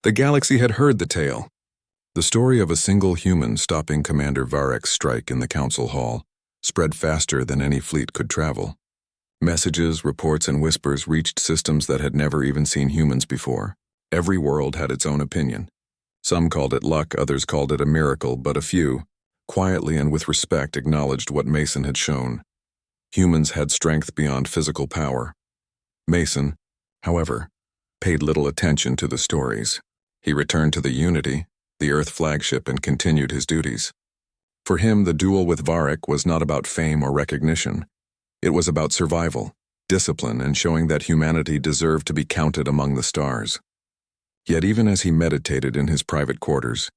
The galaxy had heard the tale. The story of a single human stopping Commander Varek's strike in the council hall spread faster than any fleet could travel. Messages, reports, and whispers reached systems that had never even seen humans before. Every world had its own opinion. Some called it luck, others called it a miracle, but a few, quietly and with respect, acknowledged what Mason had shown. Humans had strength beyond physical power. Mason, however, paid little attention to the stories. He returned to the Unity, the Earth flagship, and continued his duties. For him, the duel with Varek was not about fame or recognition. It was about survival, discipline, and showing that humanity deserved to be counted among the stars. Yet even as he meditated in his private quarters,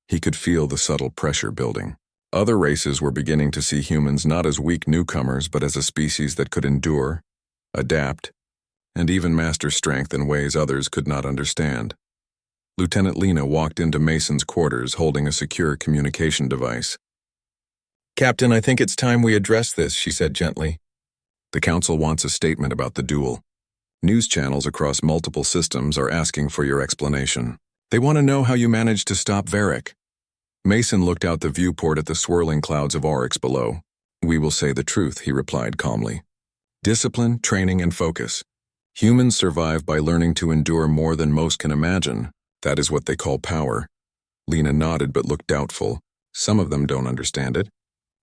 he could feel the subtle pressure building. Other races were beginning to see humans not as weak newcomers, but as a species that could endure, adapt, and even master strength in ways others could not understand. Lieutenant Lena walked into Mason's quarters holding a secure communication device. "Captain, I think it's time we address this," she said gently. "The Council wants a statement about the duel. News channels across multiple systems are asking for your explanation. They want to know how you managed to stop Varek." Mason looked out the viewport at the swirling clouds of Oryx below. "We will say the truth," he replied calmly. "Discipline, training, and focus. Humans survive by learning to endure more than most can imagine. That is what they call power." Lena nodded but looked doubtful. "Some of them don't understand it.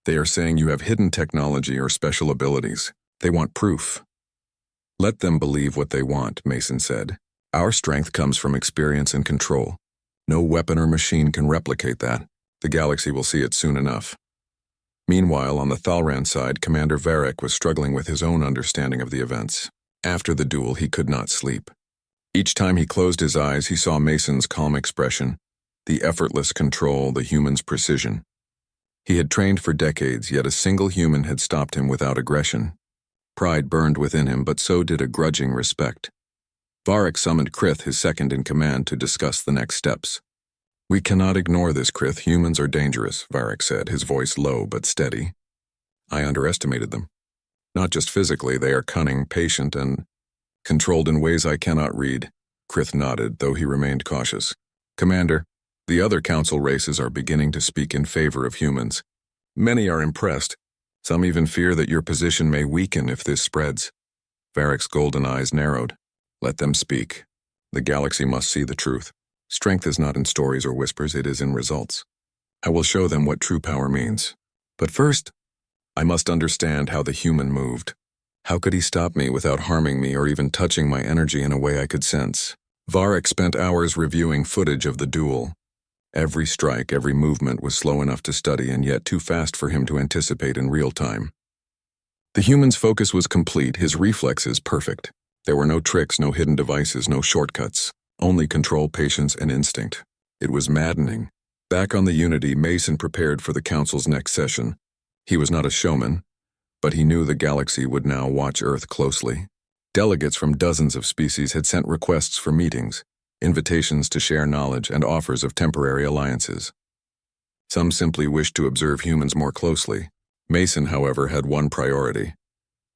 They are saying you have hidden technology or special abilities. They want proof." "Let them believe what they want," Mason said. "Our strength comes from experience and control. No weapon or machine can replicate that. The galaxy will see it soon enough." Meanwhile, on the Thalran side, Commander Varek was struggling with his own understanding of the events. After the duel, he could not sleep. Each time he closed his eyes, he saw Mason's calm expression, the effortless control, the human's precision. He had trained for decades, yet a single human had stopped him without aggression. Pride burned within him, but so did a grudging respect. Varek summoned Krith, his second-in-command, to discuss the next steps. "We cannot ignore this, Krith. Humans are dangerous," Varek said, his voice low but steady. "I underestimated them. Not just physically, they are cunning, patient, and controlled in ways I cannot read." Krith nodded, though he remained cautious. "Commander, the other council races are beginning to speak in favor of humans. Many are impressed. Some even fear that your position may weaken if this spreads." Varek's golden eyes narrowed. "Let them speak. The galaxy must see the truth. Strength is not in stories or whispers, it is in results. I will show them what true power means. But first, I must understand how the human moved. How could he stop me without harming me or even touching my energy in a way I could sense?" Varek spent hours reviewing footage of the duel. Every strike, every movement was slow enough to study and yet too fast for him to anticipate in real time. The human's focus was complete, his reflexes perfect. There were no tricks, no hidden devices, no shortcuts. Only control, patience, and instinct. It was maddening. Back on the Unity, Mason prepared for the Council's next session. He was not a showman, but he knew the galaxy would now watch Earth closely. Delegates from dozens of species had sent requests for meetings, invitations to share knowledge, and offers of temporary alliances. Some simply wished to observe humans more closely. Mason, however, had one priority: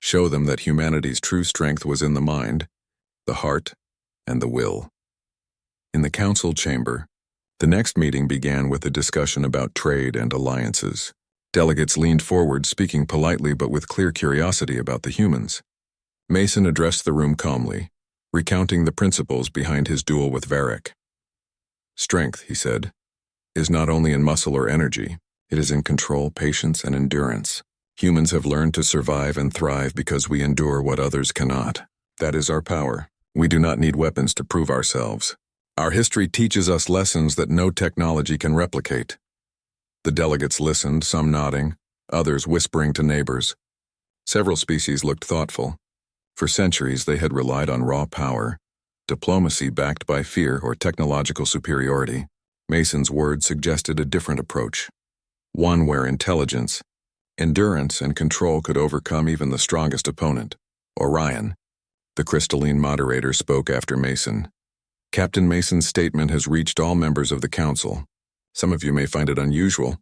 show them that humanity's true strength was in the mind, the heart, and the will. In the council chamber, the next meeting began with a discussion about trade and alliances. Delegates leaned forward, speaking politely but with clear curiosity about the humans. Mason addressed the room calmly, recounting the principles behind his duel with Varek. "Strength," he said, "is not only in muscle or energy, it is in control, patience, and endurance. Humans have learned to survive and thrive because we endure what others cannot. That is our power. We do not need weapons to prove ourselves. Our history teaches us lessons that no technology can replicate." The delegates listened, some nodding, others whispering to neighbors. Several species looked thoughtful. For centuries, they had relied on raw power, diplomacy backed by fear or technological superiority. Mason's words suggested a different approach, one where intelligence, endurance, and control could overcome even the strongest opponent. "Orion," the crystalline moderator spoke after Mason. "Captain Mason's statement has reached all members of the council. Some of you may find it unusual,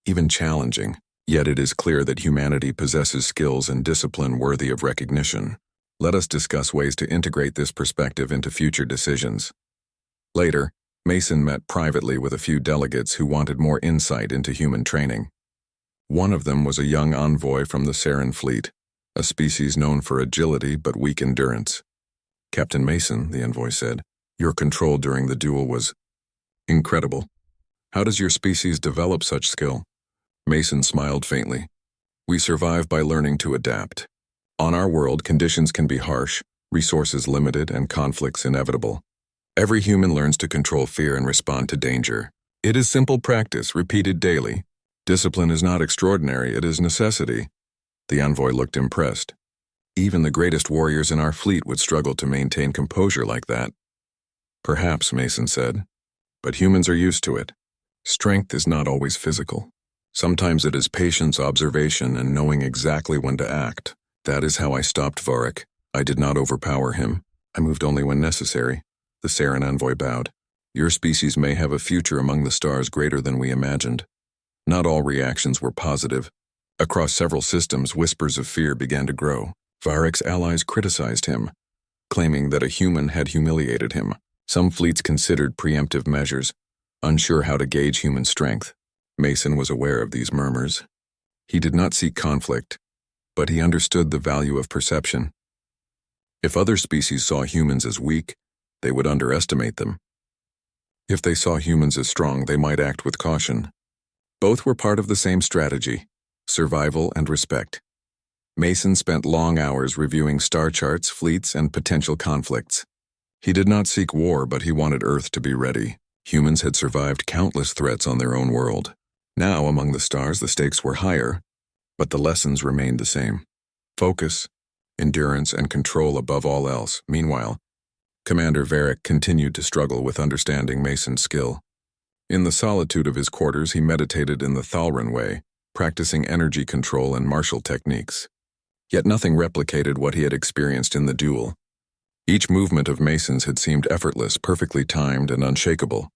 even challenging, yet it is clear that humanity possesses skills and discipline worthy of recognition. Let us discuss ways to integrate this perspective into future decisions." Later, Mason met privately with a few delegates who wanted more insight into human training. One of them was a young envoy from the Sarin fleet, a species known for agility but weak endurance. "Captain Mason," the envoy said, "your control during the duel was incredible. How does your species develop such skill?" Mason smiled faintly. "We survive by learning to adapt. On our world, conditions can be harsh, resources limited, and conflicts inevitable. Every human learns to control fear and respond to danger. It is simple practice, repeated daily. Discipline is not extraordinary, it is necessity." The envoy looked impressed. "Even the greatest warriors in our fleet would struggle to maintain composure like that." "Perhaps," Mason said, "but humans are used to it. Strength is not always physical. Sometimes it is patience, observation, and knowing exactly when to act. That is how I stopped Varric. I did not overpower him. I moved only when necessary." The Sarin envoy bowed. "Your species may have a future among the stars greater than we imagined." Not all reactions were positive. Across several systems, whispers of fear began to grow. Varric's allies criticized him, claiming that a human had humiliated him. Some fleets considered preemptive measures, unsure how to gauge human strength. Mason was aware of these murmurs. He did not seek conflict, but he understood the value of perception. If other species saw humans as weak, they would underestimate them. If they saw humans as strong, they might act with caution. Both were part of the same strategy: survival and respect. Mason spent long hours reviewing star charts, fleets, and potential conflicts. He did not seek war, but he wanted Earth to be ready. Humans had survived countless threats on their own world. Now, among the stars, the stakes were higher, but the lessons remained the same: focus, endurance, and control above all else. Meanwhile, Commander Varric continued to struggle with understanding Mason's skill. In the solitude of his quarters, he meditated in the Thalran way, practicing energy control and martial techniques. Yet nothing replicated what he had experienced in the duel. Each movement of Mason's had seemed effortless, perfectly timed, and unshakable.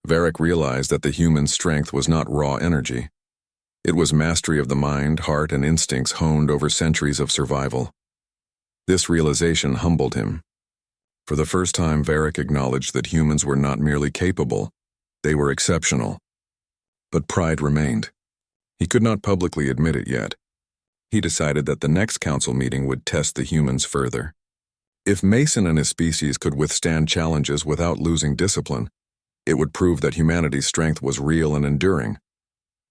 Varric realized that the human strength was not raw energy. It was mastery of the mind, heart, and instincts honed over centuries of survival. This realization humbled him. For the first time, Varric acknowledged that humans were not merely capable, they were exceptional. But pride remained. He could not publicly admit it yet. He decided that the next council meeting would test the humans further. If Mason and his species could withstand challenges without losing discipline, it would prove that humanity's strength was real and enduring.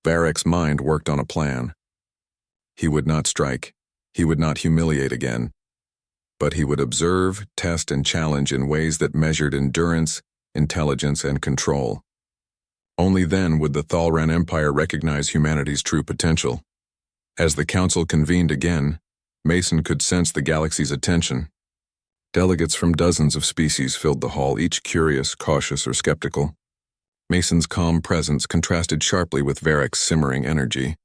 Varric's mind worked on a plan. He would not strike. He would not humiliate again. But he would observe, test, and challenge in ways that measured endurance, intelligence, and control. Only then would the Thalran Empire recognize humanity's true potential. As the council convened again, Mason could sense the galaxy's attention. Delegates from dozens of species filled the hall, each curious, cautious, or skeptical. Mason's calm presence contrasted sharply with Varric's simmering energy.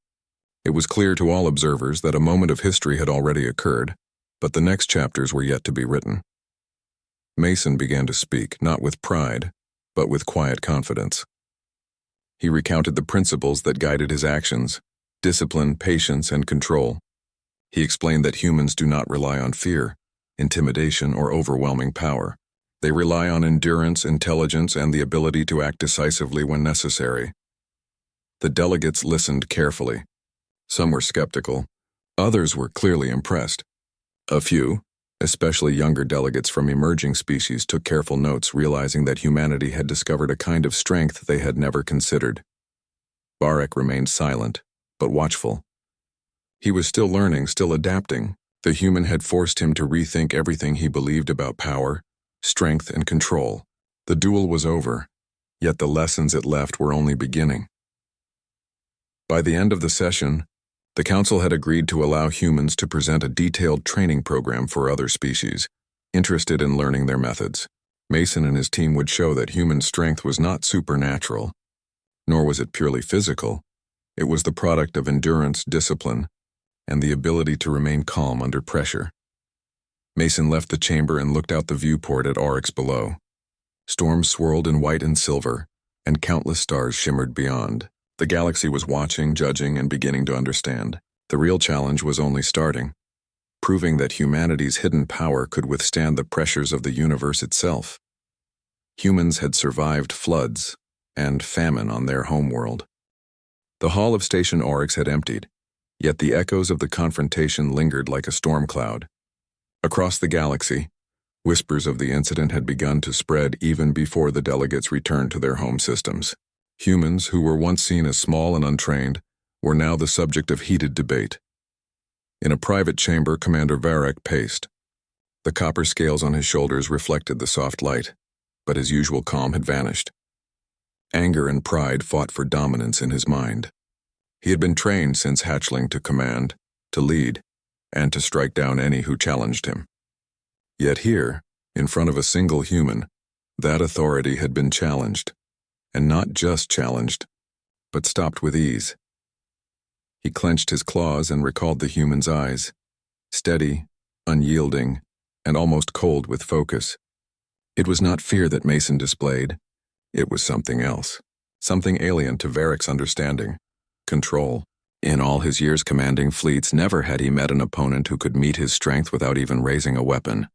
It was clear to all observers that a moment of history had already occurred, but the next chapters were yet to be written. Mason began to speak, not with pride, but with quiet confidence. He recounted the principles that guided his actions: discipline, patience, and control. He explained that humans do not rely on fear, intimidation, or overwhelming power. They rely on endurance, intelligence, and the ability to act decisively when necessary. The delegates listened carefully. Some were skeptical. Others were clearly impressed. A few, especially younger delegates from emerging species, took careful notes, realizing that humanity had discovered a kind of strength they had never considered. Varric remained silent, but watchful. He was still learning, still adapting. The human had forced him to rethink everything he believed about power, strength, and control. The duel was over, yet the lessons it left were only beginning. By the end of the session, the council had agreed to allow humans to present a detailed training program for other species, interested in learning their methods. Mason and his team would show that human strength was not supernatural, nor was it purely physical. It was the product of endurance, discipline, and the ability to remain calm under pressure. Mason left the chamber and looked out the viewport at Oryx below. Storms swirled in white and silver, and countless stars shimmered beyond. The galaxy was watching, judging, and beginning to understand. The real challenge was only starting, proving that humanity's hidden power could withstand the pressures of the universe itself. Humans had survived floods and famine on their homeworld. The hall of Station Oryx had emptied, yet the echoes of the confrontation lingered like a storm cloud. Across the galaxy, whispers of the incident had begun to spread even before the delegates returned to their home systems. Humans, who were once seen as small and untrained, were now the subject of heated debate. In a private chamber, Commander Varric paced. The copper scales on his shoulders reflected the soft light, but his usual calm had vanished. Anger and pride fought for dominance in his mind. He had been trained since hatchling to command, to lead, and to strike down any who challenged him. Yet here, in front of a single human, that authority had been challenged, and not just challenged, but stopped with ease. He clenched his claws and recalled the human's eyes, steady, unyielding, and almost cold with focus. It was not fear that Mason displayed. It was something else, something alien to Varric's understanding. Control. In all his years commanding fleets, never had he met an opponent who could meet his strength without even raising a weapon.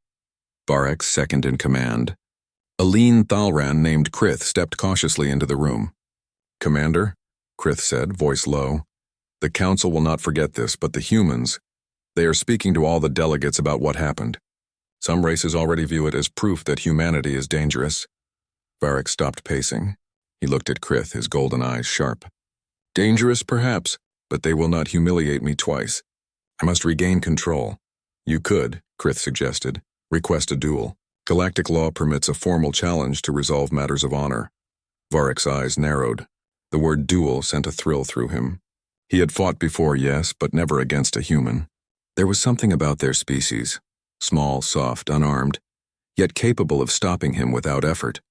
Varric, second in command. A lean Thalran named Krith stepped cautiously into the room. "Commander," Krith said, voice low, "the Council will not forget this, but the humans, they are speaking to all the delegates about what happened. Some races already view it as proof that humanity is dangerous." Varric stopped pacing. He looked at Krith, his golden eyes sharp. "Dangerous, perhaps, but they will not humiliate me twice. I must regain control." "You could," Krith suggested, "request a duel. Galactic law permits a formal challenge to resolve matters of honor." Varric's eyes narrowed. The word duel sent a thrill through him. He had fought before, yes, but never against a human. There was something about their species, small, soft, unarmed, yet capable of stopping him without effort.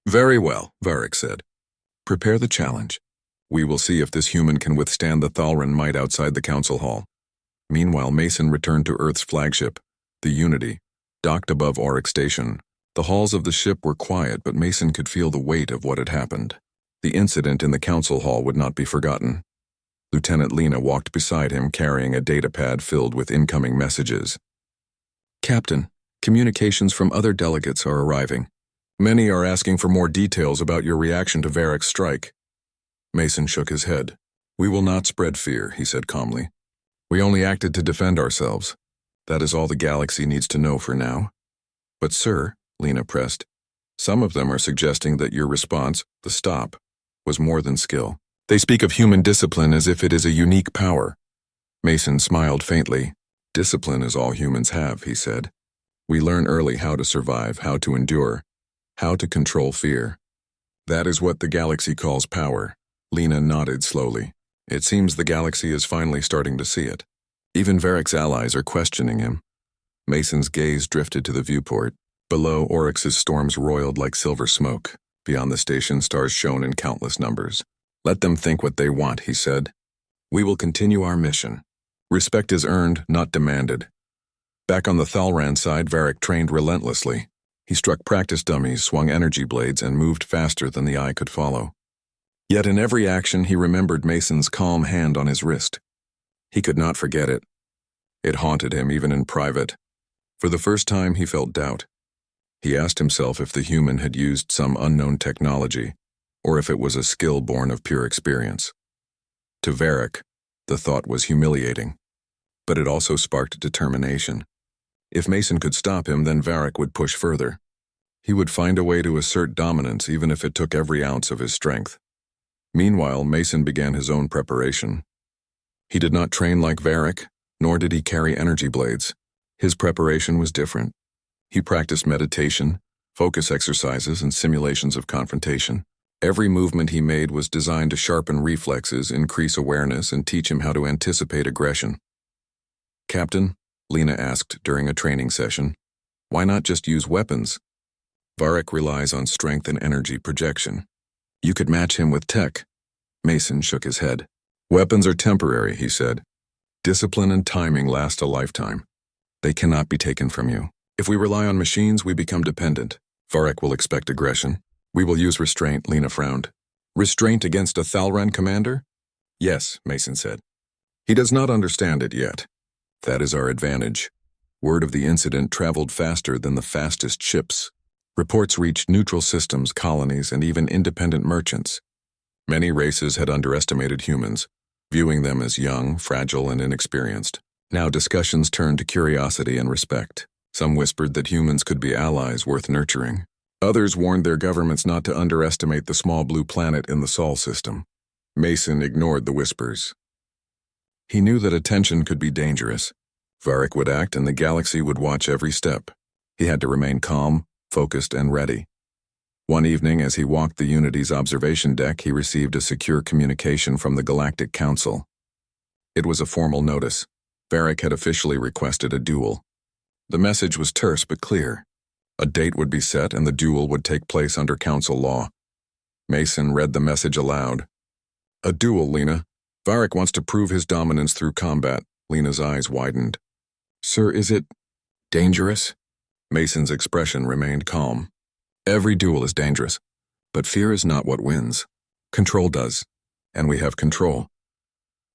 "Very well," Varric said. "Prepare the challenge. We will see if this human can withstand the Thalran might outside the council hall." Meanwhile, Mason returned to Earth's flagship, the Unity, docked above Oryx Station. The halls of the ship were quiet, but Mason could feel the weight of what had happened. The incident in the council hall would not be forgotten. Lieutenant Lena walked beside him carrying a datapad filled with incoming messages. "Captain, communications from other delegates are arriving. Many are asking for more details about your reaction to Varric's strike." Mason shook his head. "We will not spread fear," he said calmly. "We only acted to defend ourselves. That is all the galaxy needs to know for now." "But sir," Lena pressed, "some of them are suggesting that your response, the stop, was more than skill. They speak of human discipline as if it is a unique power." Mason smiled faintly. "Discipline is all humans have," he said. "We learn early how to survive, how to endure, how to control fear. That is what the galaxy calls power." Lena nodded slowly. "It seems the galaxy is finally starting to see it. Even Varric's allies are questioning him." Mason's gaze drifted to the viewport. Below, Oryx's storms roiled like silver smoke. Beyond the station, stars shone in countless numbers. "Let them think what they want," he said. "We will continue our mission. Respect is earned, not demanded." Back on the Thalran side, Varric trained relentlessly. He struck practice dummies, swung energy blades, and moved faster than the eye could follow. Yet in every action, he remembered Mason's calm hand on his wrist. He could not forget it. It haunted him even in private. For the first time, he felt doubt. He asked himself if the human had used some unknown technology, or if it was a skill born of pure experience. To Varric, the thought was humiliating, but it also sparked determination. If Mason could stop him, then Varric would push further. He would find a way to assert dominance even if it took every ounce of his strength. Meanwhile, Mason began his own preparation. He did not train like Varric, nor did he carry energy blades. His preparation was different. He practiced meditation, focus exercises, and simulations of confrontation. Every movement he made was designed to sharpen reflexes, increase awareness, and teach him how to anticipate aggression. "Captain," Lena asked during a training session, "why not just use weapons?" "Varric relies on strength and energy projection. You could match him with tech." Mason shook his head. "Weapons are temporary," he said. "Discipline and timing last a lifetime. They cannot be taken from you. If we rely on machines, we become dependent. Varric will expect aggression. We will use restraint," Lena frowned. "Restraint against a Thalran commander?" "Yes," Mason said. "He does not understand it yet. That is our advantage." Word of the incident traveled faster than the fastest ships. Reports reached neutral systems, colonies, and even independent merchants. Many races had underestimated humans, viewing them as young, fragile, and inexperienced. Now discussions turned to curiosity and respect. Some whispered that humans could be allies worth nurturing. Others warned their governments not to underestimate the small blue planet in the Sol system. Mason ignored the whispers. He knew that attention could be dangerous. Varric would act and the galaxy would watch every step. He had to remain calm, focused, and ready. One evening, as he walked the Unity's observation deck, he received a secure communication from the Galactic Council. It was a formal notice. Varric had officially requested a duel. The message was terse but clear. A date would be set and the duel would take place under Council law. Mason read the message aloud. "A duel, Lena. Varric wants to prove his dominance through combat." Lena's eyes widened. "Sir, is it dangerous?" Mason's expression remained calm. "Every duel is dangerous, but fear is not what wins. Control does, and we have control."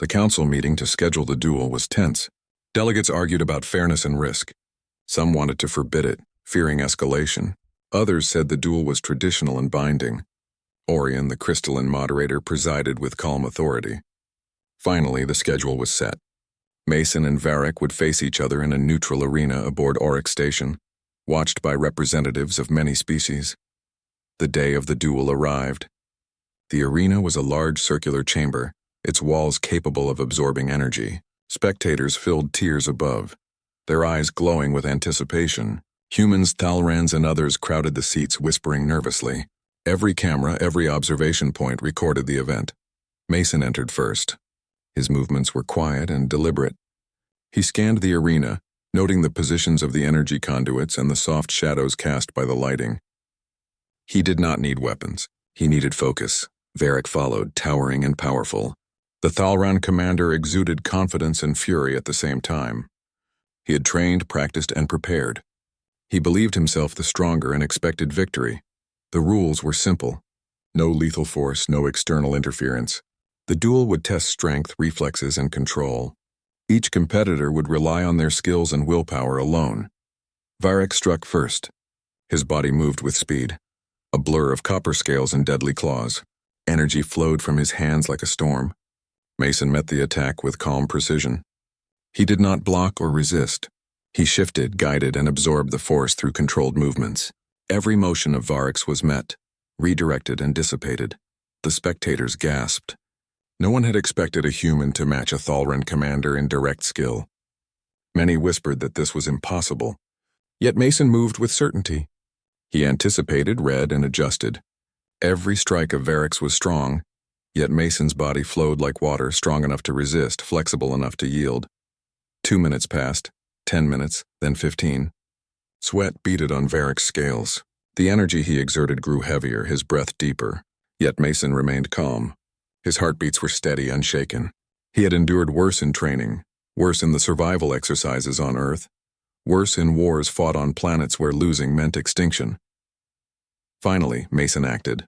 The council meeting to schedule the duel was tense. Delegates argued about fairness and risk. Some wanted to forbid it, fearing escalation. Others said the duel was traditional and binding. Orion, the crystalline moderator, presided with calm authority. Finally, the schedule was set. Mason and Varric would face each other in a neutral arena aboard Oryx Station, watched by representatives of many species. The day of the duel arrived. The arena was a large circular chamber, its walls capable of absorbing energy. Spectators filled tiers above, their eyes glowing with anticipation. Humans, Thalrans, and others crowded the seats, whispering nervously. Every camera, every observation point recorded the event. Mason entered first. His movements were quiet and deliberate. He scanned the arena, noting the positions of the energy conduits and the soft shadows cast by the lighting. He did not need weapons. He needed focus. Varric followed, towering and powerful. The Thalran commander exuded confidence and fury at the same time. He had trained, practiced, and prepared. He believed himself the stronger and expected victory. The rules were simple. No lethal force, no external interference. The duel would test strength, reflexes, and control. Each competitor would rely on their skills and willpower alone. Varric struck first. His body moved with speed, a blur of copper scales and deadly claws. Energy flowed from his hands like a storm. Mason met the attack with calm precision. He did not block or resist. He shifted, guided, and absorbed the force through controlled movements. Every motion of Varric's was met, redirected, and dissipated. The spectators gasped. No one had expected a human to match a Thalran commander in direct skill. Many whispered that this was impossible. Yet Mason moved with certainty. He anticipated, read, and adjusted. Every strike of Varric's was strong, yet Mason's body flowed like water, strong enough to resist, flexible enough to yield. 2 minutes passed, 10 minutes, then 15. Sweat beaded on Varric's scales. The energy he exerted grew heavier, his breath deeper. Yet Mason remained calm. His heartbeats were steady, unshaken. He had endured worse in training, worse in the survival exercises on Earth, worse in wars fought on planets where losing meant extinction. Finally, Mason acted.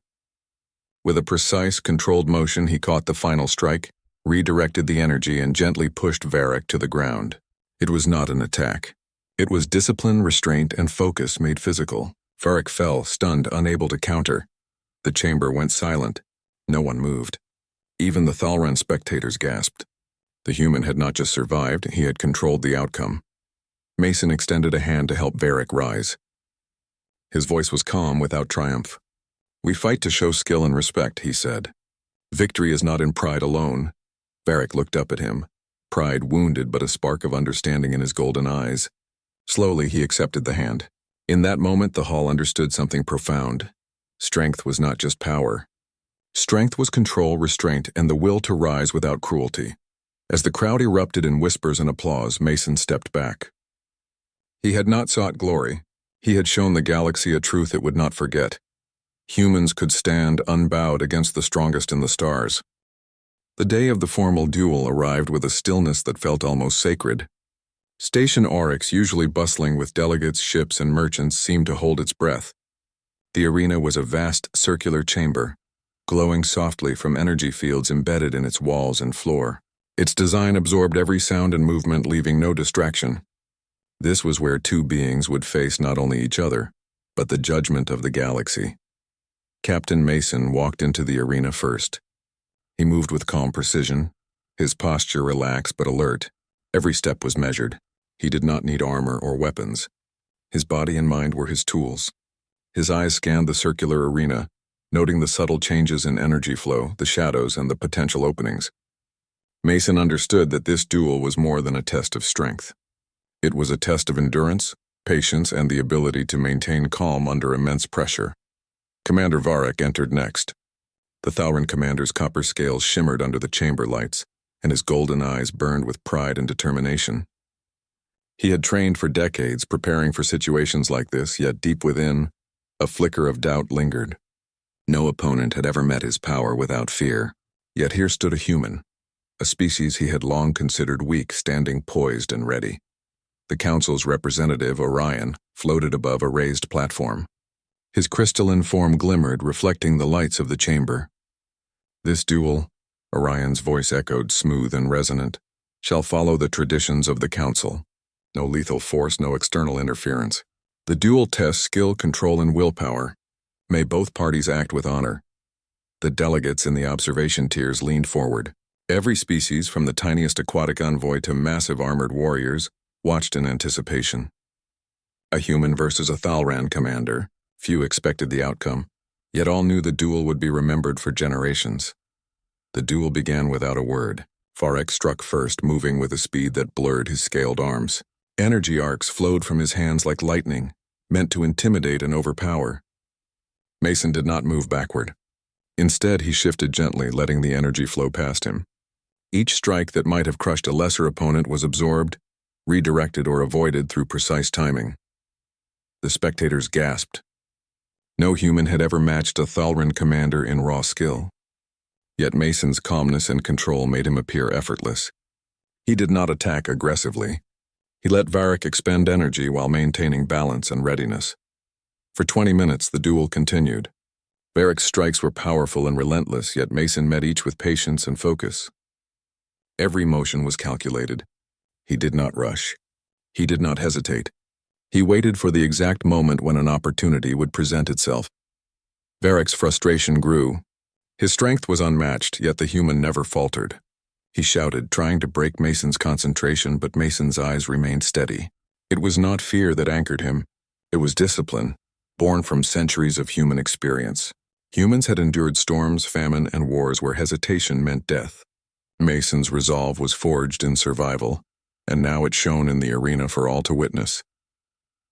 With a precise, controlled motion, he caught the final strike, redirected the energy, and gently pushed Varric to the ground. It was not an attack. It was discipline, restraint, and focus made physical. Varric fell, stunned, unable to counter. The chamber went silent. No one moved. Even the Thalran spectators gasped. The human had not just survived, he had controlled the outcome. Mason extended a hand to help Varric rise. His voice was calm without triumph. "We fight to show skill and respect," he said. "Victory is not in pride alone." Varric looked up at him, pride wounded but a spark of understanding in his golden eyes. Slowly, he accepted the hand. In that moment, the hall understood something profound. Strength was not just power. Strength was control, restraint, and the will to rise without cruelty. As the crowd erupted in whispers and applause, Mason stepped back. He had not sought glory. He had shown the galaxy a truth it would not forget. Humans could stand unbowed against the strongest in the stars. The day of the formal duel arrived with a stillness that felt almost sacred. Station Oryx, usually bustling with delegates, ships, and merchants, seemed to hold its breath. The arena was a vast circular chamber, glowing softly from energy fields embedded in its walls and floor. Its design absorbed every sound and movement, leaving no distraction. This was where two beings would face not only each other, but the judgment of the galaxy. Captain Mason walked into the arena first. He moved with calm precision, his posture relaxed but alert. Every step was measured. He did not need armor or weapons. His body and mind were his tools. His eyes scanned the circular arena, noting the subtle changes in energy flow, the shadows, and the potential openings. Mason understood that this duel was more than a test of strength. It was a test of endurance, patience, and the ability to maintain calm under immense pressure. Commander Varric entered next. The Thalran commander's copper scales shimmered under the chamber lights, and his golden eyes burned with pride and determination. He had trained for decades preparing for situations like this, yet deep within, a flicker of doubt lingered. No opponent had ever met his power without fear, yet here stood a human, a species he had long considered weak, standing poised and ready. The Council's representative, Orion, floated above a raised platform. His crystalline form glimmered, reflecting the lights of the chamber. This duel, Orion's voice echoed smooth and resonant, shall follow the traditions of the Council. No lethal force, no external interference. The duel tests skill, control, and willpower. May both parties act with honor. The delegates in the observation tiers leaned forward. Every species, from the tiniest aquatic envoy to massive armored warriors, watched in anticipation. A human versus a Thalran commander. Few expected the outcome, yet all knew the duel would be remembered for generations. The duel began without a word. Varric struck first, moving with a speed that blurred his scaled arms. Energy arcs flowed from his hands like lightning, meant to intimidate and overpower. Mason did not move backward. Instead, he shifted gently, letting the energy flow past him. Each strike that might have crushed a lesser opponent was absorbed, redirected, or avoided through precise timing. The spectators gasped. No human had ever matched a Thalran commander in raw skill. Yet Mason's calmness and control made him appear effortless. He did not attack aggressively. He let Varric expend energy while maintaining balance and readiness. For 20 minutes, the duel continued. Varric's strikes were powerful and relentless, yet Mason met each with patience and focus. Every motion was calculated. He did not rush. He did not hesitate. He waited for the exact moment when an opportunity would present itself. Varric's frustration grew. His strength was unmatched, yet the human never faltered. He shouted, trying to break Mason's concentration, but Mason's eyes remained steady. It was not fear that anchored him. It was discipline, born from centuries of human experience. Humans had endured storms, famine, and wars where hesitation meant death. Mason's resolve was forged in survival, and now it shone in the arena for all to witness.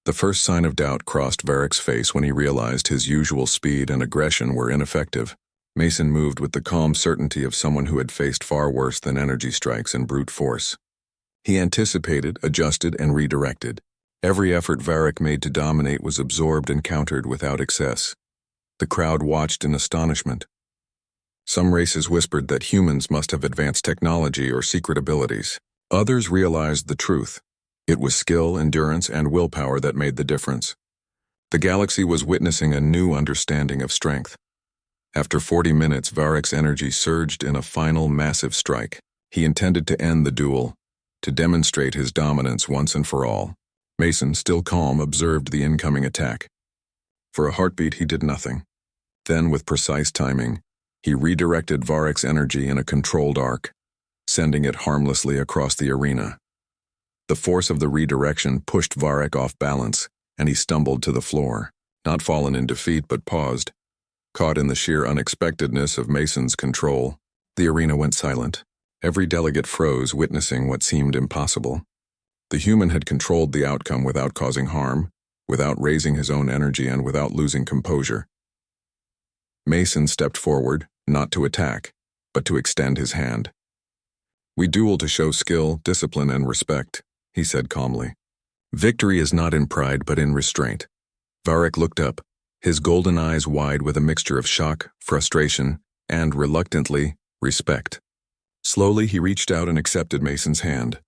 The first sign of doubt crossed Varric's face when he realized his usual speed and aggression were ineffective. Mason moved with the calm certainty of someone who had faced far worse than energy strikes and brute force. He anticipated, adjusted, and redirected. Every effort Varric made to dominate was absorbed and countered without excess. The crowd watched in astonishment. Some races whispered that humans must have advanced technology or secret abilities. Others realized the truth. It was skill, endurance, and willpower that made the difference. The galaxy was witnessing a new understanding of strength. After 40 minutes, Varric's energy surged in a final massive strike. He intended to end the duel, to demonstrate his dominance once and for all. Mason, still calm, observed the incoming attack. For a heartbeat, he did nothing. Then, with precise timing, he redirected Varric's energy in a controlled arc, sending it harmlessly across the arena. The force of the redirection pushed Varric off balance, and he stumbled to the floor, not fallen in defeat but paused. Caught in the sheer unexpectedness of Mason's control, the arena went silent. Every delegate froze, witnessing what seemed impossible. The human had controlled the outcome without causing harm, without raising his own energy, and without losing composure. Mason stepped forward, not to attack, but to extend his hand. "We duel to show skill, discipline, and respect," he said calmly. "Victory is not in pride but in restraint." Varric looked up, his golden eyes wide with a mixture of shock, frustration, and, reluctantly, respect. Slowly, he reached out and accepted Mason's hand.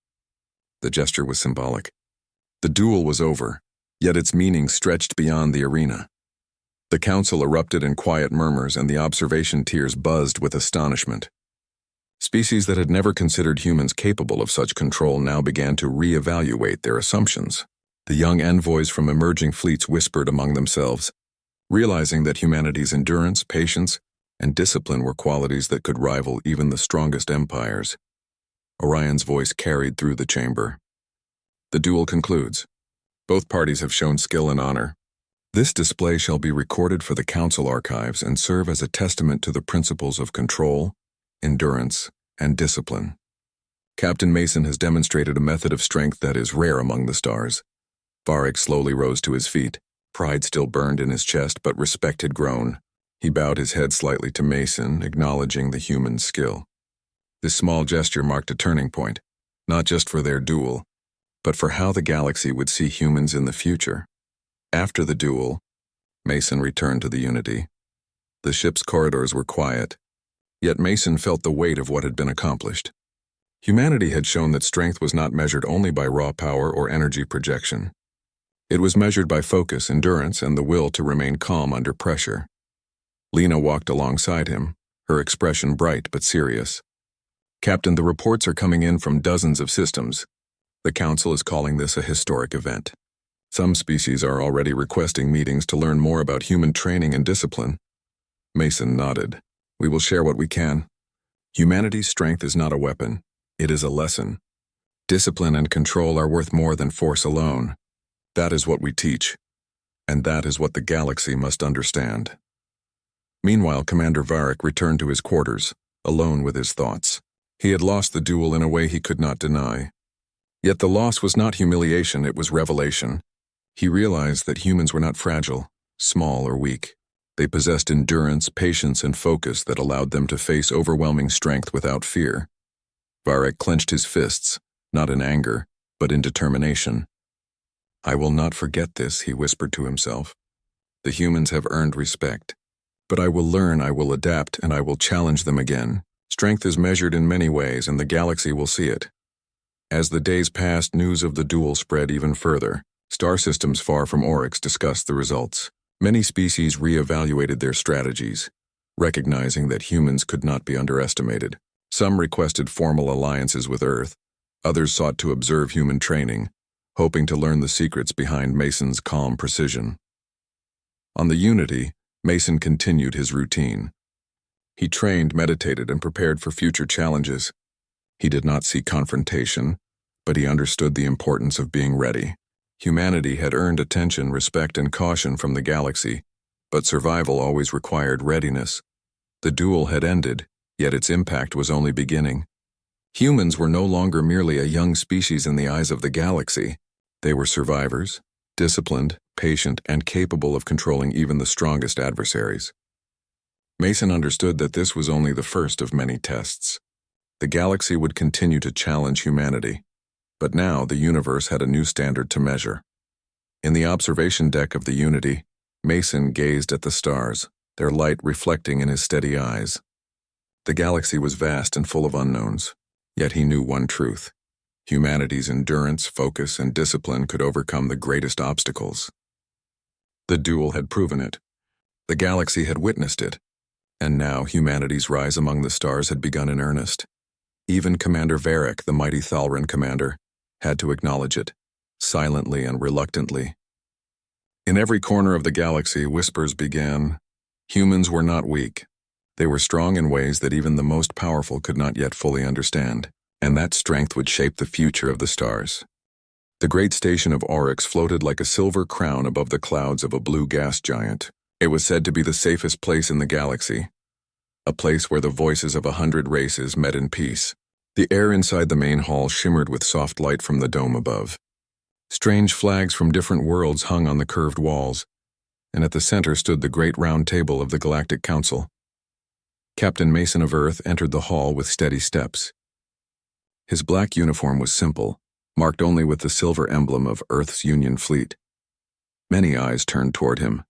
The gesture was symbolic. The duel was over, yet its meaning stretched beyond the arena. The council erupted in quiet murmurs, and the observation tiers buzzed with astonishment. Species that had never considered humans capable of such control now began to reevaluate their assumptions. The young envoys from emerging fleets whispered among themselves, realizing that humanity's endurance, patience, and discipline were qualities that could rival even the strongest empires. Orion's voice carried through the chamber. The duel concludes. Both parties have shown skill and honor. This display shall be recorded for the Council archives and serve as a testament to the principles of control, endurance, and discipline. Captain Mason has demonstrated a method of strength that is rare among the stars. Varric slowly rose to his feet. Pride still burned in his chest, but respect had grown. He bowed his head slightly to Mason, acknowledging the human's skill. This small gesture marked a turning point, not just for their duel, but for how the galaxy would see humans in the future. After the duel, Mason returned to the Unity. The ship's corridors were quiet, yet Mason felt the weight of what had been accomplished. Humanity had shown that strength was not measured only by raw power or energy projection. It was measured by focus, endurance, and the will to remain calm under pressure. Lena walked alongside him, her expression bright but serious. "Captain, the reports are coming in from dozens of systems. The Council is calling this a historic event. Some species are already requesting meetings to learn more about human training and discipline." Mason nodded. "We will share what we can. Humanity's strength is not a weapon. It is a lesson. Discipline and control are worth more than force alone. That is what we teach, and that is what the galaxy must understand." Meanwhile, Commander Varric returned to his quarters, alone with his thoughts. He had lost the duel in a way he could not deny. Yet the loss was not humiliation, it was revelation. He realized that humans were not fragile, small, or weak. They possessed endurance, patience, and focus that allowed them to face overwhelming strength without fear. Varric clenched his fists, not in anger, but in determination. "I will not forget this," he whispered to himself. "The humans have earned respect. But I will learn, I will adapt, and I will challenge them again. Strength is measured in many ways, and the galaxy will see it." As the days passed, news of the duel spread even further. Star systems far from Oryx discussed the results. Many species re-evaluated their strategies, recognizing that humans could not be underestimated. Some requested formal alliances with Earth. Others sought to observe human training, hoping to learn the secrets behind Mason's calm precision. On the Unity, Mason continued his routine. He trained, meditated, and prepared for future challenges. He did not seek confrontation, but he understood the importance of being ready. Humanity had earned attention, respect, and caution from the galaxy, but survival always required readiness. The duel had ended, yet its impact was only beginning. Humans were no longer merely a young species in the eyes of the galaxy. They were survivors, disciplined, patient, and capable of controlling even the strongest adversaries. Mason understood that this was only the first of many tests. The galaxy would continue to challenge humanity, but now the universe had a new standard to measure. In the observation deck of the Unity, Mason gazed at the stars, their light reflecting in his steady eyes. The galaxy was vast and full of unknowns, yet he knew one truth. Humanity's endurance, focus, and discipline could overcome the greatest obstacles. The duel had proven it. The galaxy had witnessed it. And now humanity's rise among the stars had begun in earnest. Even Commander Varric, the mighty Thalran commander, had to acknowledge it, silently and reluctantly. In every corner of the galaxy, whispers began. Humans were not weak. They were strong in ways that even the most powerful could not yet fully understand, and that strength would shape the future of the stars. The great station of Oryx floated like a silver crown above the clouds of a blue gas giant. It was said to be the safest place in the galaxy, a place where the voices of 100 races met in peace. The air inside the main hall shimmered with soft light from the dome above. Strange flags from different worlds hung on the curved walls, and at the center stood the great round table of the Galactic Council. Captain Mason of Earth entered the hall with steady steps. His black uniform was simple, marked only with the silver emblem of Earth's Union fleet. Many eyes turned toward him.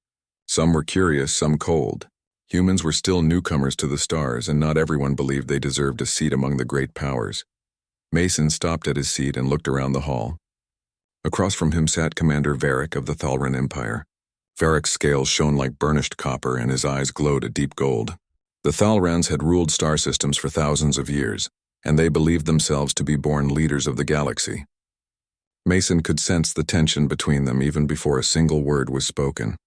Some were curious, some cold. Humans were still newcomers to the stars, and not everyone believed they deserved a seat among the great powers. Mason stopped at his seat and looked around the hall. Across from him sat Commander Varric of the Thalran Empire. Varric's scales shone like burnished copper, and his eyes glowed a deep gold. The Thalrans had ruled star systems for thousands of years, and they believed themselves to be born leaders of the galaxy. Mason could sense the tension between them even before a single word was spoken.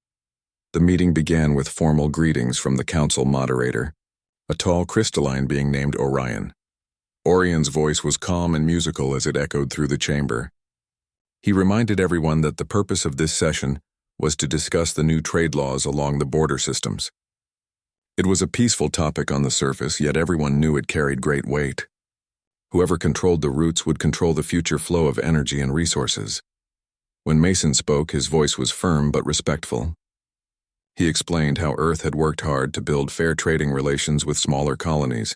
The meeting began with formal greetings from the council moderator, a tall crystalline being named Orion. Orion's voice was calm and musical as it echoed through the chamber. He reminded everyone that the purpose of this session was to discuss the new trade laws along the border systems. It was a peaceful topic on the surface, yet everyone knew it carried great weight. Whoever controlled the routes would control the future flow of energy and resources. When Mason spoke, his voice was firm but respectful. He explained how Earth had worked hard to build fair trading relations with smaller colonies,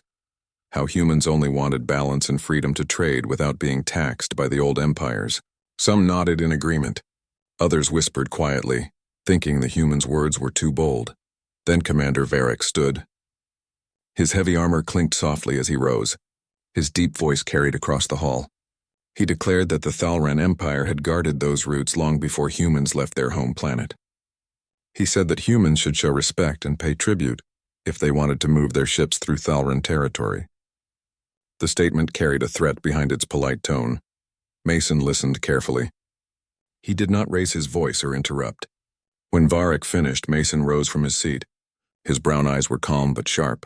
how humans only wanted balance and freedom to trade without being taxed by the old empires. Some nodded in agreement. Others whispered quietly, thinking the humans' words were too bold. Then Commander Varric stood. His heavy armor clinked softly as he rose. His deep voice carried across the hall. He declared that the Thalran Empire had guarded those routes long before humans left their home planet. He said that humans should show respect and pay tribute if they wanted to move their ships through Thalran territory. The statement carried a threat behind its polite tone. Mason listened carefully. He did not raise his voice or interrupt. When Varric finished, Mason rose from his seat. His brown eyes were calm but sharp.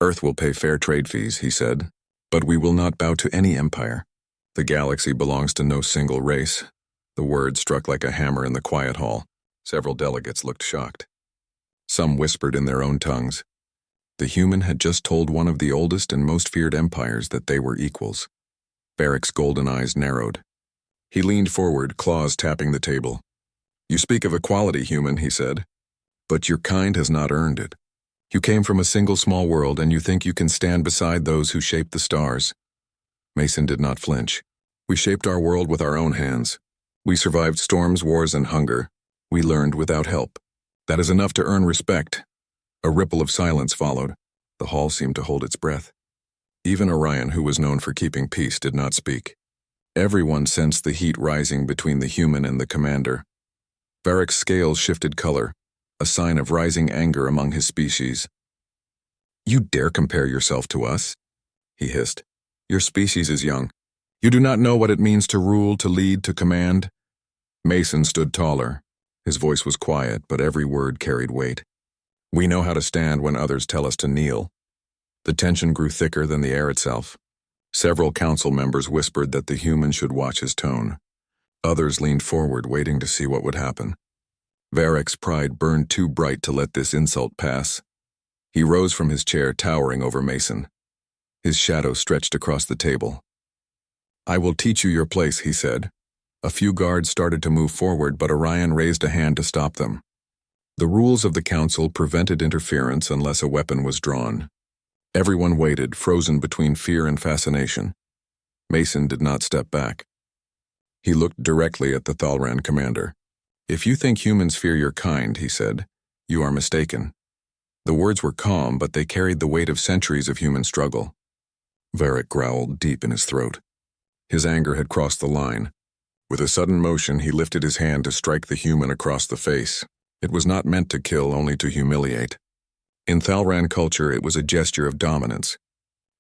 Earth will pay fair trade fees, he said, but we will not bow to any empire. The galaxy belongs to no single race. The word struck like a hammer in the quiet hall. Several delegates looked shocked. Some whispered in their own tongues. The human had just told one of the oldest and most feared empires that they were equals. Varric's golden eyes narrowed. He leaned forward, claws tapping the table. You speak of equality, human, he said, but your kind has not earned it. You came from a single small world and you think you can stand beside those who shaped the stars. Mason did not flinch. We shaped our world with our own hands. We survived storms, wars, and hunger. We learned without help. That is enough to earn respect. A ripple of silence followed. The hall seemed to hold its breath. Even Orion, who was known for keeping peace, did not speak. Everyone sensed the heat rising between the human and the commander. Varric's scales shifted color, a sign of rising anger among his species. You dare compare yourself to us? He hissed. Your species is young. You do not know what it means to rule, to lead, to command. Mason stood taller. His voice was quiet, but every word carried weight. We know how to stand when others tell us to kneel. The tension grew thicker than the air itself. Several council members whispered that the human should watch his tone. Others leaned forward, waiting to see what would happen. Varric's pride burned too bright to let this insult pass. He rose from his chair, towering over Mason. His shadow stretched across the table. I will teach you your place, he said. A few guards started to move forward, but Orion raised a hand to stop them. The rules of the council prevented interference unless a weapon was drawn. Everyone waited, frozen between fear and fascination. Mason did not step back. He looked directly at the Thalran commander. If you think humans fear your kind, he said, you are mistaken. The words were calm, but they carried the weight of centuries of human struggle. Varric growled deep in his throat. His anger had crossed the line. With a sudden motion, he lifted his hand to strike the human across the face. It was not meant to kill, only to humiliate. In Thalran culture, it was a gesture of dominance.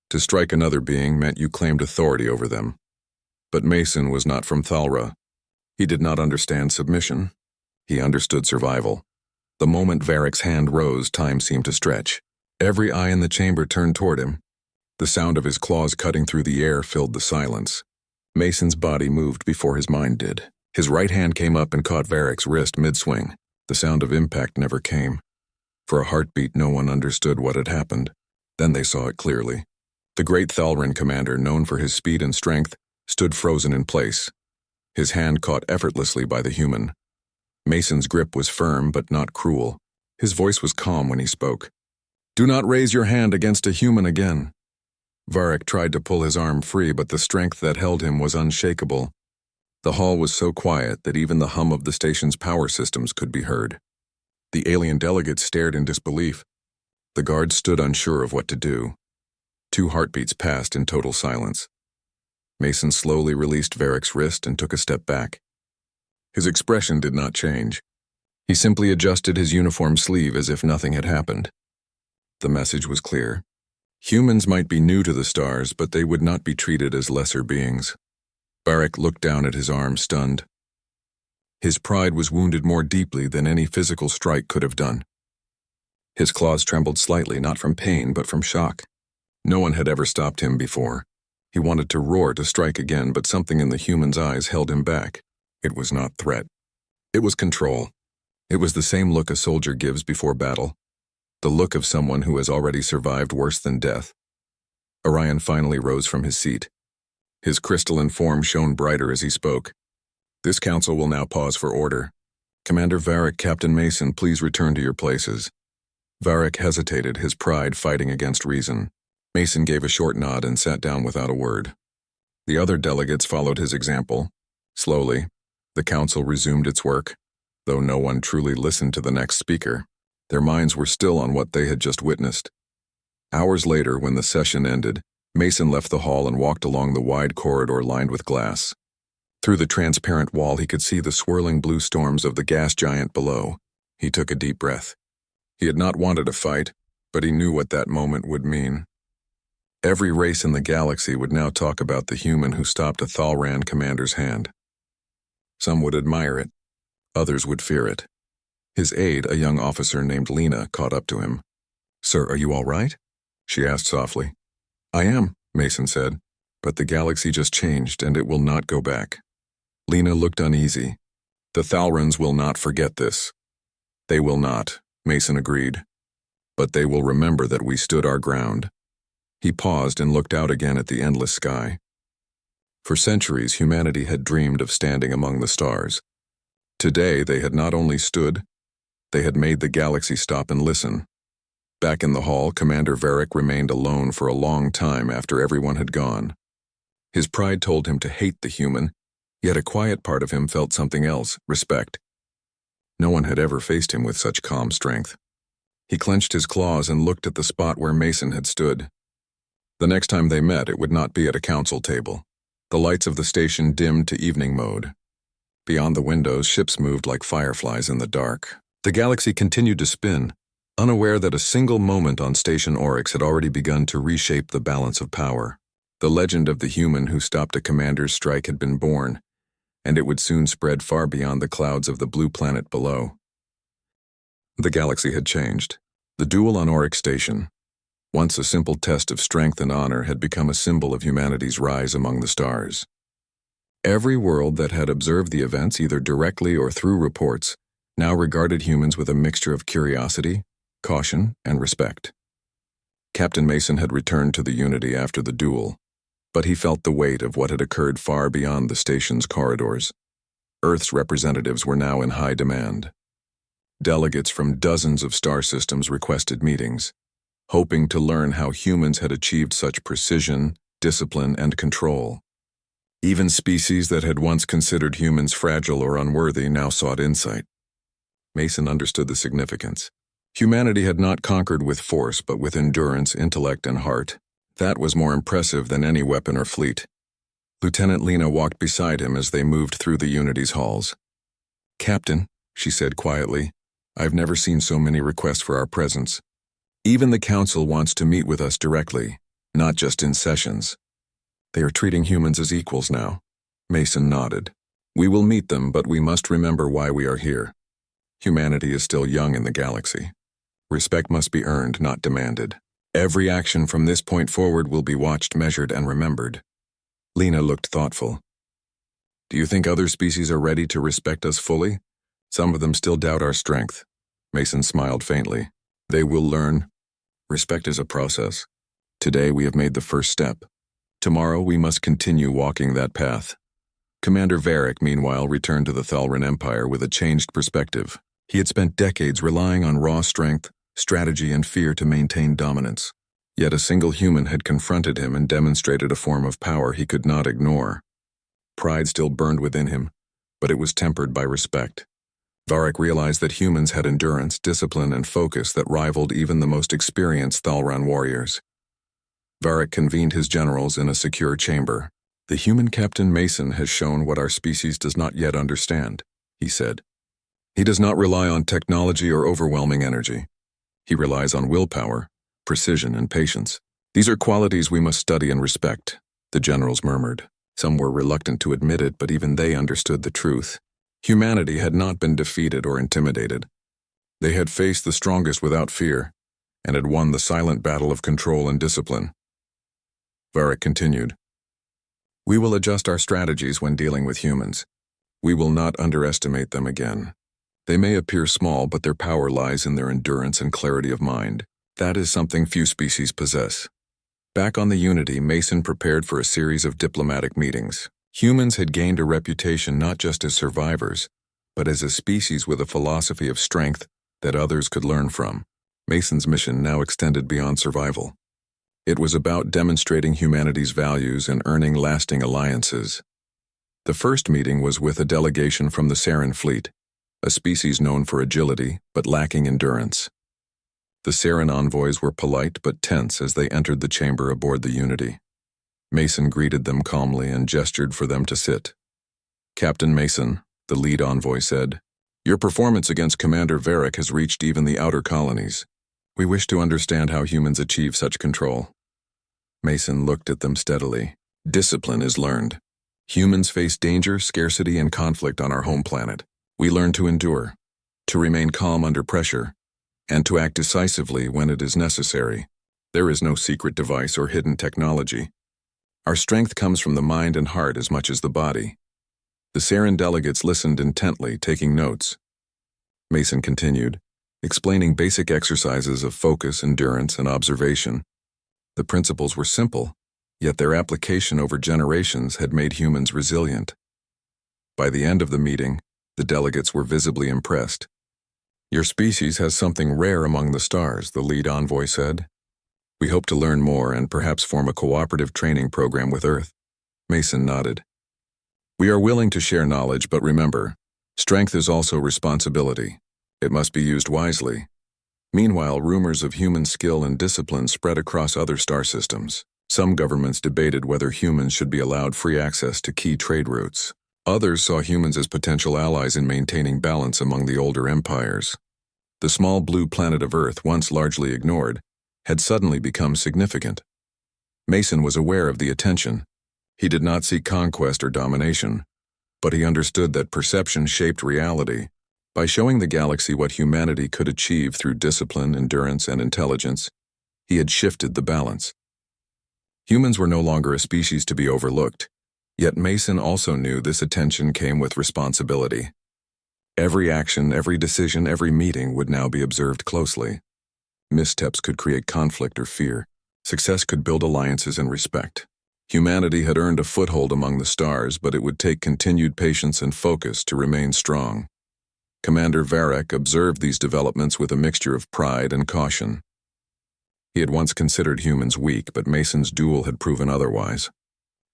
To strike another being meant you claimed authority over them. But Mason was not from Thalra. He did not understand submission. He understood survival. The moment Varric's hand rose, time seemed to stretch. Every eye in the chamber turned toward him. The sound of his claws cutting through the air filled the silence. Mason's body moved before his mind did. His right hand came up and caught Varric's wrist mid-swing. The sound of impact never came. For a heartbeat, no one understood what had happened. Then they saw it clearly. The great Thalran commander, known for his speed and strength, stood frozen in place. His hand caught effortlessly by the human. Mason's grip was firm but not cruel. His voice was calm when he spoke. Do not raise your hand against a human again. Varric tried to pull his arm free, but the strength that held him was unshakable. The hall was so quiet that even the hum of the station's power systems could be heard. The alien delegates stared in disbelief. The guards stood unsure of what to do. 2 heartbeats passed in total silence. Mason slowly released Varric's wrist and took a step back. His expression did not change. He simply adjusted his uniform sleeve as if nothing had happened. The message was clear. Humans might be new to the stars, but they would not be treated as lesser beings. Varric looked down at his arm, stunned. His pride was wounded more deeply than any physical strike could have done. His claws trembled slightly, not from pain, but from shock. No one had ever stopped him before. He wanted to roar, to strike again, but something in the human's eyes held him back. It was not threat. It was control. It was the same look a soldier gives before battle, the look of someone who has already survived worse than death. Orion finally rose from his seat. His crystalline form shone brighter as he spoke. This council will now pause for order. Commander Varric, Captain Mason, please return to your places. Varric hesitated, his pride fighting against reason. Mason gave a short nod and sat down without a word. The other delegates followed his example. Slowly, the council resumed its work, though no one truly listened to the next speaker. Their minds were still on what they had just witnessed. Hours later, when the session ended, Mason left the hall and walked along the wide corridor lined with glass. Through the transparent wall, he could see the swirling blue storms of the gas giant below. He took a deep breath. He had not wanted a fight, but he knew what that moment would mean. Every race in the galaxy would now talk about the human who stopped a Thalran commander's hand. Some would admire it. Others would fear it. His aide, a young officer named Lena, caught up to him. "Sir, are you all right?" she asked softly. "I am," Mason said, "but the galaxy just changed and it will not go back." Lena looked uneasy. "The Thalrans will not forget this." "They will not," Mason agreed. "But they will remember that we stood our ground." He paused and looked out again at the endless sky. For centuries, humanity had dreamed of standing among the stars. Today, they had not only stood, they had made the galaxy stop and listen. Back in the hall, Commander Varric remained alone for a long time after everyone had gone. His pride told him to hate the human, yet a quiet part of him felt something else, respect. No one had ever faced him with such calm strength. He clenched his claws and looked at the spot where Mason had stood. The next time they met, it would not be at a council table. The lights of the station dimmed to evening mode. Beyond the windows, ships moved like fireflies in the dark. The galaxy continued to spin, unaware that a single moment on Station Oryx had already begun to reshape the balance of power. The legend of the human who stopped a commander's strike had been born, and it would soon spread far beyond the clouds of the blue planet below. The galaxy had changed. The duel on Oryx Station, once a simple test of strength and honor, had become a symbol of humanity's rise among the stars. Every world that had observed the events, either directly or through reports, now regarded humans with a mixture of curiosity, caution, and respect. Captain Mason had returned to the Unity after the duel, but he felt the weight of what had occurred far beyond the station's corridors. Earth's representatives were now in high demand. Delegates from dozens of star systems requested meetings, hoping to learn how humans had achieved such precision, discipline, and control. Even species that had once considered humans fragile or unworthy now sought insight. Mason understood the significance. Humanity had not conquered with force, but with endurance, intellect, and heart. That was more impressive than any weapon or fleet. Lieutenant Lena walked beside him as they moved through the Unity's halls. "Captain," she said quietly, "I've never seen so many requests for our presence. Even the Council wants to meet with us directly, not just in sessions. They are treating humans as equals now." Mason nodded. "We will meet them, but we must remember why we are here. Humanity is still young in the galaxy. Respect must be earned, not demanded. Every action from this point forward will be watched, measured, and remembered." Lena looked thoughtful. "Do you think other species are ready to respect us fully? Some of them still doubt our strength." Mason smiled faintly. "They will learn. Respect is a process. Today we have made the first step. Tomorrow we must continue walking that path." Commander Varric, meanwhile, returned to the Thalran Empire with a changed perspective. He had spent decades relying on raw strength, strategy, and fear to maintain dominance. Yet a single human had confronted him and demonstrated a form of power he could not ignore. Pride still burned within him, but it was tempered by respect. Varric realized that humans had endurance, discipline, and focus that rivaled even the most experienced Thalran warriors. Varric convened his generals in a secure chamber. "The human Captain Mason has shown what our species does not yet understand," he said. "He does not rely on technology or overwhelming energy. He relies on willpower, precision, and patience. These are qualities we must study and respect," the generals murmured. Some were reluctant to admit it, but even they understood the truth. Humanity had not been defeated or intimidated. They had faced the strongest without fear, and had won the silent battle of control and discipline. Varric continued. We will adjust our strategies when dealing with humans. We will not underestimate them again. They may appear small, but their power lies in their endurance and clarity of mind. That is something few species possess. Back on the Unity, Mason prepared for a series of diplomatic meetings. Humans had gained a reputation not just as survivors, but as a species with a philosophy of strength that others could learn from. Mason's mission now extended beyond survival. It was about demonstrating humanity's values and earning lasting alliances. The first meeting was with a delegation from the Sarin fleet, a species known for agility but lacking endurance. The Sarin envoys were polite but tense as they entered the chamber aboard the Unity. Mason greeted them calmly and gestured for them to sit. Captain Mason, the lead envoy said, your performance against Commander Varric has reached even the outer colonies. We wish to understand how humans achieve such control. Mason looked at them steadily. Discipline is learned. Humans face danger, scarcity, and conflict on our home planet. We learn to endure, to remain calm under pressure, and to act decisively when it is necessary. There is no secret device or hidden technology. Our strength comes from the mind and heart as much as the body. The Sarin delegates listened intently, taking notes. Mason continued, explaining basic exercises of focus, endurance, and observation. The principles were simple, yet their application over generations had made humans resilient. By the end of the meeting, the delegates were visibly impressed. Your species has something rare among the stars, the lead envoy said. We hope to learn more and perhaps form a cooperative training program with Earth. Mason nodded. We are willing to share knowledge, but remember, strength is also responsibility. It must be used wisely. Meanwhile, rumors of human skill and discipline spread across other star systems. Some governments debated whether humans should be allowed free access to key trade routes. Others saw humans as potential allies in maintaining balance among the older empires. The small blue planet of Earth, once largely ignored, had suddenly become significant. Mason was aware of the attention. He did not seek conquest or domination, but he understood that perception shaped reality. By showing the galaxy what humanity could achieve through discipline, endurance, and intelligence, he had shifted the balance. Humans were no longer a species to be overlooked, yet Mason also knew this attention came with responsibility. Every action, every decision, every meeting would now be observed closely. Missteps could create conflict or fear. Success could build alliances and respect. Humanity had earned a foothold among the stars, but it would take continued patience and focus to remain strong. Commander Varric observed these developments with a mixture of pride and caution. He had once considered humans weak, but Mason's duel had proven otherwise.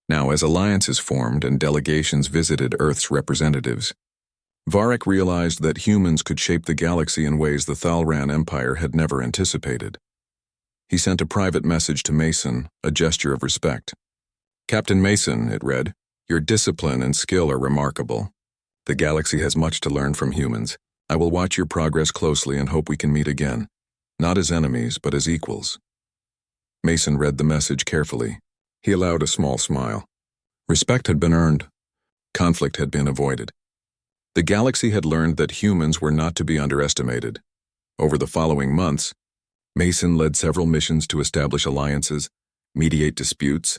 Now, as alliances formed and delegations visited Earth's representatives, Varric realized that humans could shape the galaxy in ways the Thalran Empire had never anticipated. He sent a private message to Mason, a gesture of respect. Captain Mason, it read, your discipline and skill are remarkable. The galaxy has much to learn from humans. I will watch your progress closely and hope we can meet again, not as enemies, but as equals. Mason read the message carefully. He allowed a small smile. Respect had been earned. Conflict had been avoided. The galaxy had learned that humans were not to be underestimated. Over the following months, Mason led several missions to establish alliances, mediate disputes,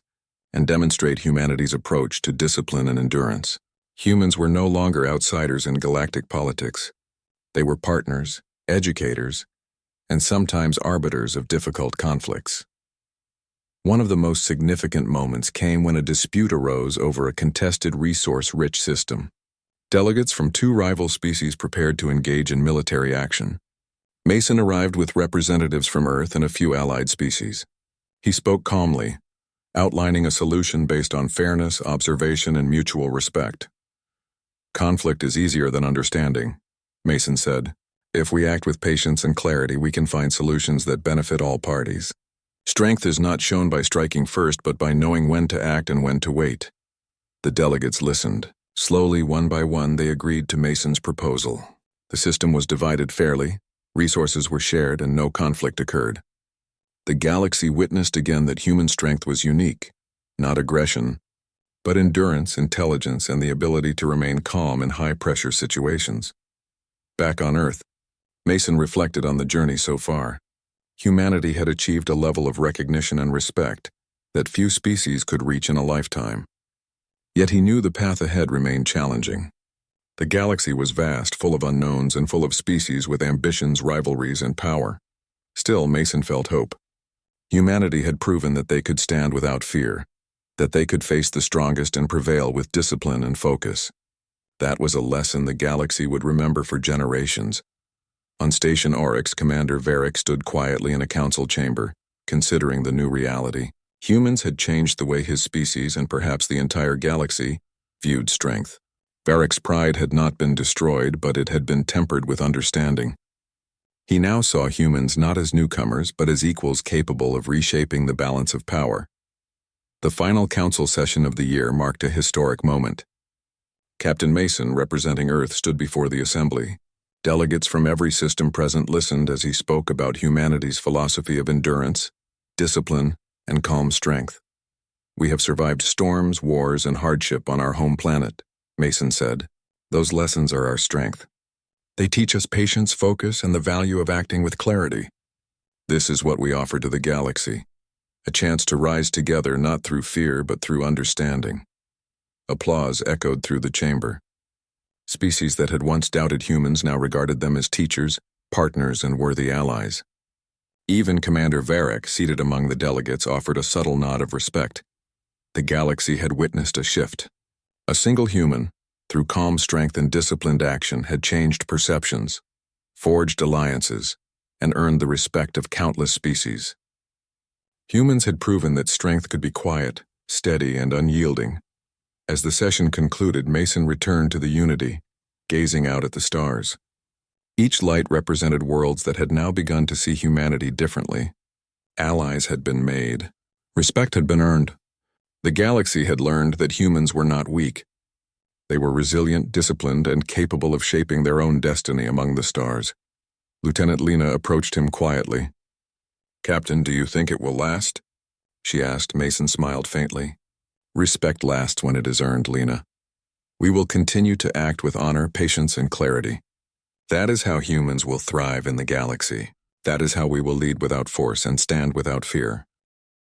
and demonstrate humanity's approach to discipline and endurance. Humans were no longer outsiders in galactic politics. They were partners, educators, and sometimes arbiters of difficult conflicts. One of the most significant moments came when a dispute arose over a contested resource-rich system. Delegates from two rival species prepared to engage in military action. Mason arrived with representatives from Earth and a few allied species. He spoke calmly, outlining a solution based on fairness, observation, and mutual respect. Conflict is easier than understanding, Mason said. If we act with patience and clarity, we can find solutions that benefit all parties. Strength is not shown by striking first, but by knowing when to act and when to wait. The delegates listened. Slowly, one by one, they agreed to Mason's proposal. The system was divided fairly, resources were shared, and no conflict occurred. The galaxy witnessed again that human strength was unique, not aggression, but endurance, intelligence, and the ability to remain calm in high-pressure situations. Back on Earth, Mason reflected on the journey so far. Humanity had achieved a level of recognition and respect that few species could reach in a lifetime. Yet he knew the path ahead remained challenging. The galaxy was vast, full of unknowns, and full of species with ambitions, rivalries, and power. Still, Mason felt hope. Humanity had proven that they could stand without fear, that they could face the strongest and prevail with discipline and focus. That was a lesson the galaxy would remember for generations. On Station Oryx, Commander Varric stood quietly in a council chamber, considering the new reality. Humans had changed the way his species, and perhaps the entire galaxy, viewed strength. Varric's pride had not been destroyed, but it had been tempered with understanding. He now saw humans not as newcomers, but as equals capable of reshaping the balance of power. The final council session of the year marked a historic moment. Captain Mason, representing Earth, stood before the assembly. Delegates from every system present listened as he spoke about humanity's philosophy of endurance, discipline, and calm strength. "We have survived storms, wars, and hardship on our home planet," Mason said. "Those lessons are our strength. They teach us patience, focus, and the value of acting with clarity. This is what we offer to the galaxy, a chance to rise together not through fear but through understanding." Applause echoed through the chamber. Species that had once doubted humans now regarded them as teachers, partners, and worthy allies. Even Commander Varric, seated among the delegates, offered a subtle nod of respect. The galaxy had witnessed a shift. A single human, through calm strength and disciplined action, had changed perceptions, forged alliances, and earned the respect of countless species. Humans had proven that strength could be quiet, steady, and unyielding. As the session concluded, Mason returned to the Unity, gazing out at the stars. Each light represented worlds that had now begun to see humanity differently. Allies had been made. Respect had been earned. The galaxy had learned that humans were not weak. They were resilient, disciplined, and capable of shaping their own destiny among the stars. Lieutenant Lena approached him quietly. "Captain, do you think it will last?" she asked. Mason smiled faintly. "Respect lasts when it is earned, Lena. We will continue to act with honor, patience, and clarity. That is how humans will thrive in the galaxy. That is how we will lead without force and stand without fear."